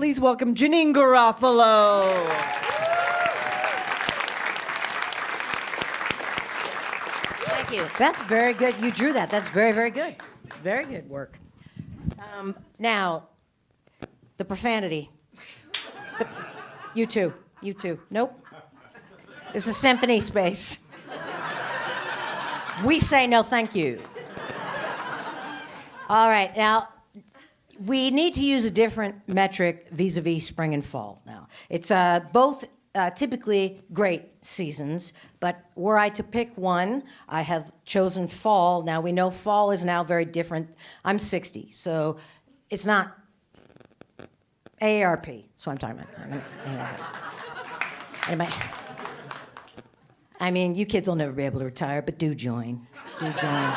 please welcome Janeane Garofalo. Thank you. That's very good. You drew that. That's very, very good. Very good work. Now, the profanity. You too. You too. Nope. It's a symphony space. We say no thank you. All right, now, we need to use a different metric vis-a-vis spring and fall now. It's both typically great seasons, but were I to pick one, I have chosen fall. Now, we know fall is now very different. I'm 60, so it's not AARP. That's what I'm talking about. Anybody? I mean, you kids will never be able to retire, but do join. Do join.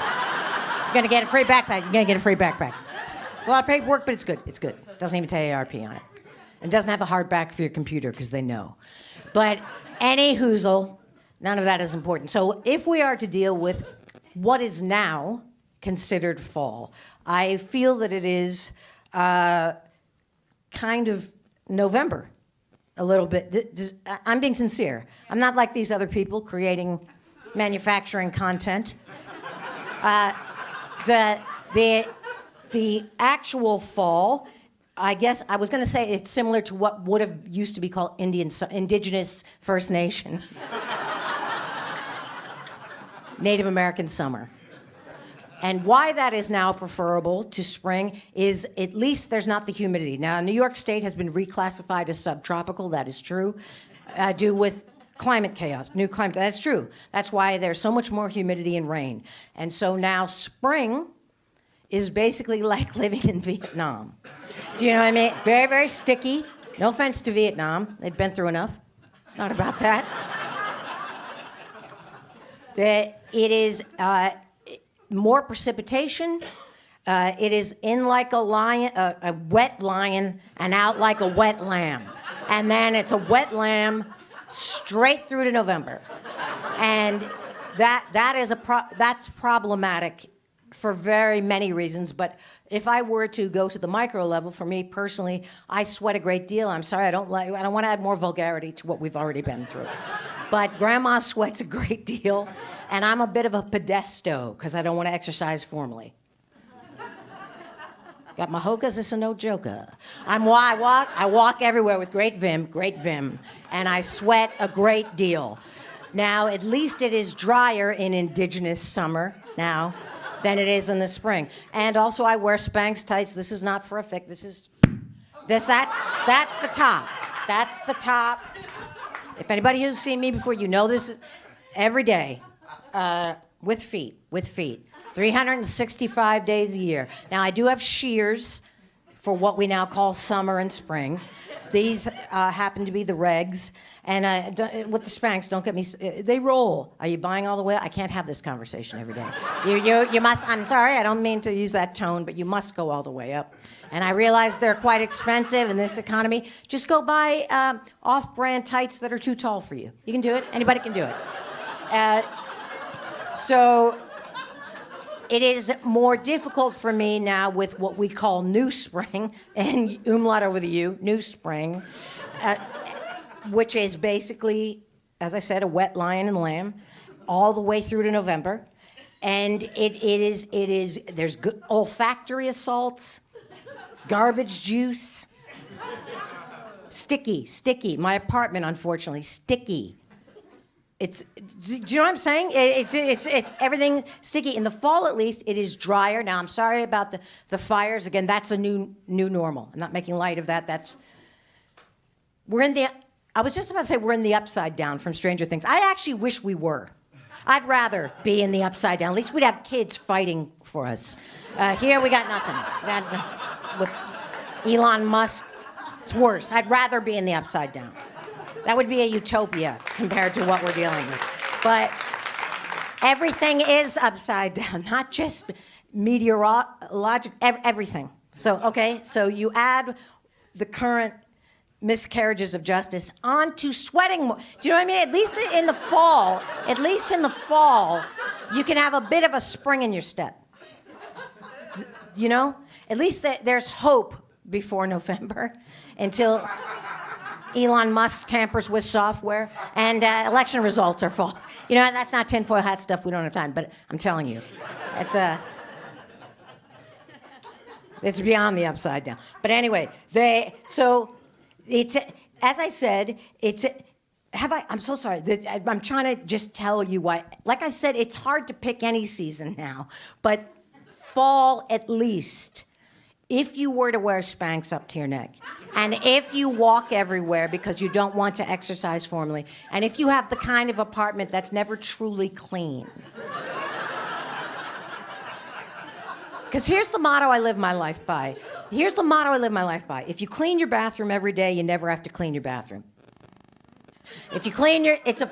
You're going to get a free backpack. You're going to get a free backpack. It's a lot of paperwork, but it's good. It's good. It doesn't even say AARP on it. And it doesn't have a hard back for your computer because they know. But any hoozle, none of that is important. So if we are to deal with what is now considered fall, I feel that it is kind of November, a little bit. I'm being sincere. I'm not like these other people creating manufacturing content. The actual fall, I guess I was going to say it's similar to what would have used to be called Indigenous First Nation. Native American summer. And why that is now preferable to spring is at least there's not the humidity. Now, New York State has been reclassified as subtropical. That is true, due with climate chaos, new climate. That's true. That's why there's so much more humidity and rain. And so now spring is basically like living in Vietnam. Do you know what I mean? Very, very sticky. No offense to Vietnam. They've been through enough. It's not about that. It is more precipitation. It is in like a lion, a wet lion, and out like a wet lamb. And then it's a wet lamb straight through to November. And that's problematic for very many reasons, but if I were to go to the micro level, for me personally, I sweat a great deal. I'm sorry, I don't want to add more vulgarity to what we've already been through. But grandma sweats a great deal, and I'm a bit of a pedesto, because I don't want to exercise formally. Got my hokas, this is no joker. I walk everywhere with great vim, and I sweat a great deal. Now, at least it is drier in indigenous summer now than it is in the spring. And also I wear Spanx tights. This is not for a fic. That's the top. That's the top. If anybody who's seen me before, you know this is every day, with feet. 365 days a year. Now, I do have shears for what we now call summer and spring. These happen to be the regs. And with the Spanx, don't get me, they roll. Are you buying all the way? I can't have this conversation every day. You must, I'm sorry, I don't mean to use that tone, but you must go all the way up. And I realize they're quite expensive in this economy. Just go buy off-brand tights that are too tall for you. You can do it. Anybody can do it. So it is more difficult for me now with what we call new spring, and umlaut over the U, new spring, which is basically, as I said, a wet lion and lamb, all the way through to November. And there's olfactory assaults, garbage juice, sticky. My apartment, unfortunately, sticky. Do you know what I'm saying? It's everything sticky. In the fall, at least, it is drier. Now, I'm sorry about the fires. Again, that's a new normal. I'm not making light of that. I was just about to say we're in the upside down from Stranger Things. I actually wish we were. I'd rather be in the upside down. At least we'd have kids fighting for us. Here, we got nothing. With Elon Musk, it's worse. I'd rather be in the upside down. That would be a utopia compared to what we're dealing with. But everything is upside down, not just meteorologic, everything. So you add the current miscarriages of justice onto sweating more. Do you know what I mean? At least in the fall, you can have a bit of a spring in your step. You know? At least there's hope before November until Elon Musk tampers with software and election results are fall. You know, that's not tinfoil hat stuff. We don't have time, but I'm telling you, it's beyond the upside down. But anyway, it's as I said, I'm so sorry. I'm trying to just tell you why. Like I said, it's hard to pick any season now, but fall at least. If you were to wear Spanx up to your neck, and if you walk everywhere because you don't want to exercise formally, and if you have the kind of apartment that's never truly clean. Because here's the motto I live my life by. If you clean your bathroom every day, you never have to clean your bathroom. If you clean it's a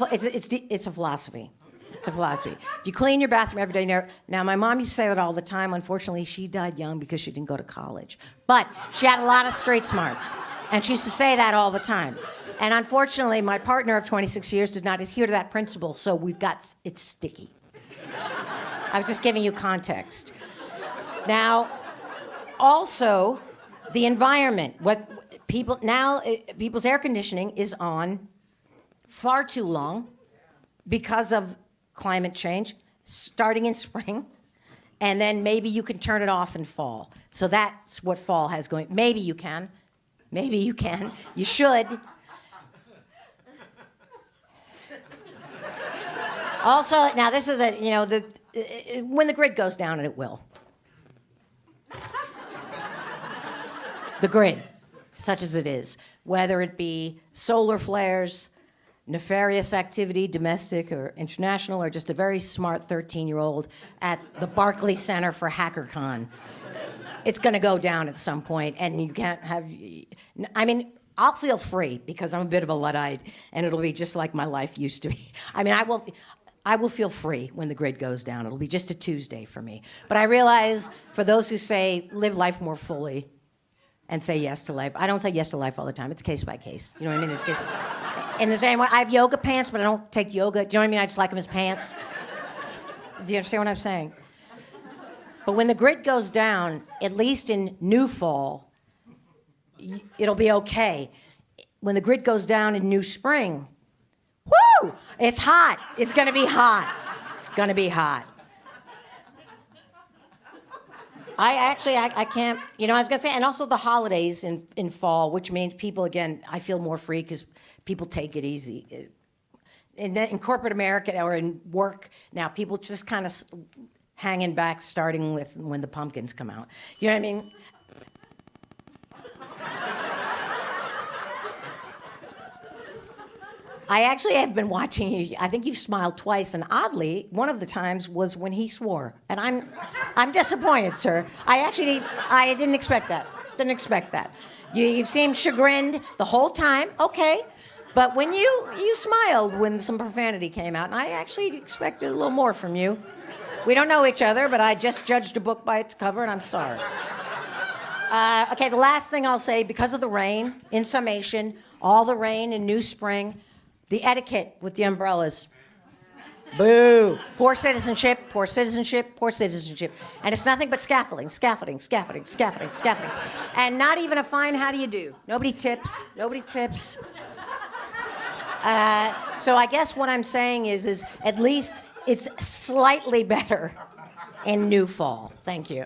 philosophy. It's a philosophy. If you clean your bathroom every day, now my mom used to say that all the time. Unfortunately, she died young because she didn't go to college. But she had a lot of street smarts, and she used to say that all the time. And unfortunately, my partner of 26 years does not adhere to that principle, so it's sticky. I was just giving you context. Now, also, the environment. People's air conditioning is on far too long because of climate change, starting in spring, and then maybe you can turn it off in fall. So that's what fall has going. Maybe you can. You should. Also, now this is when the grid goes down, and it will. The grid, such as it is, whether it be solar flares, nefarious activity, domestic or international, or just a very smart 13-year-old at the Barclay Center for HackerCon. It's going to go down at some point, and you can't have... I'll feel free because I'm a bit of a Luddite, and it'll be just like my life used to be. I will feel free when the grid goes down. It'll be just a Tuesday for me. But I realize for those who say live life more fully and say yes to life, I don't say yes to life all the time. It's case by case. You know what I mean? It's case in the same way, I have yoga pants, but I don't take yoga. Do you know what I mean? I just like them as pants. Do you understand what I'm saying? But when the grid goes down, at least in new fall, it'll be okay. When the grid goes down in new spring, woo! It's hot. It's going to be hot. It's going to be hot. I can't, I was going to say, and also the holidays in fall, which means people, again, I feel more free because people take it easy. In corporate America or in work now, people just kind of hanging back, starting with when the pumpkins come out. You know what I mean? I actually have been watching you. I think you've smiled twice, and oddly, one of the times was when he swore. And I'm disappointed, sir. I didn't expect that. Didn't expect that. You seemed chagrined the whole time. Okay. But when you smiled when some profanity came out, and I actually expected a little more from you. We don't know each other, but I just judged a book by its cover, and I'm sorry. Okay, the last thing I'll say, because of the rain, in summation, all the rain in New Spring, the etiquette with the umbrellas. Boo. Poor citizenship, poor citizenship, poor citizenship. And it's nothing but scaffolding. And not even a fine how do you do. Nobody tips. So I guess what I'm saying is at least it's slightly better in new fall. Thank you.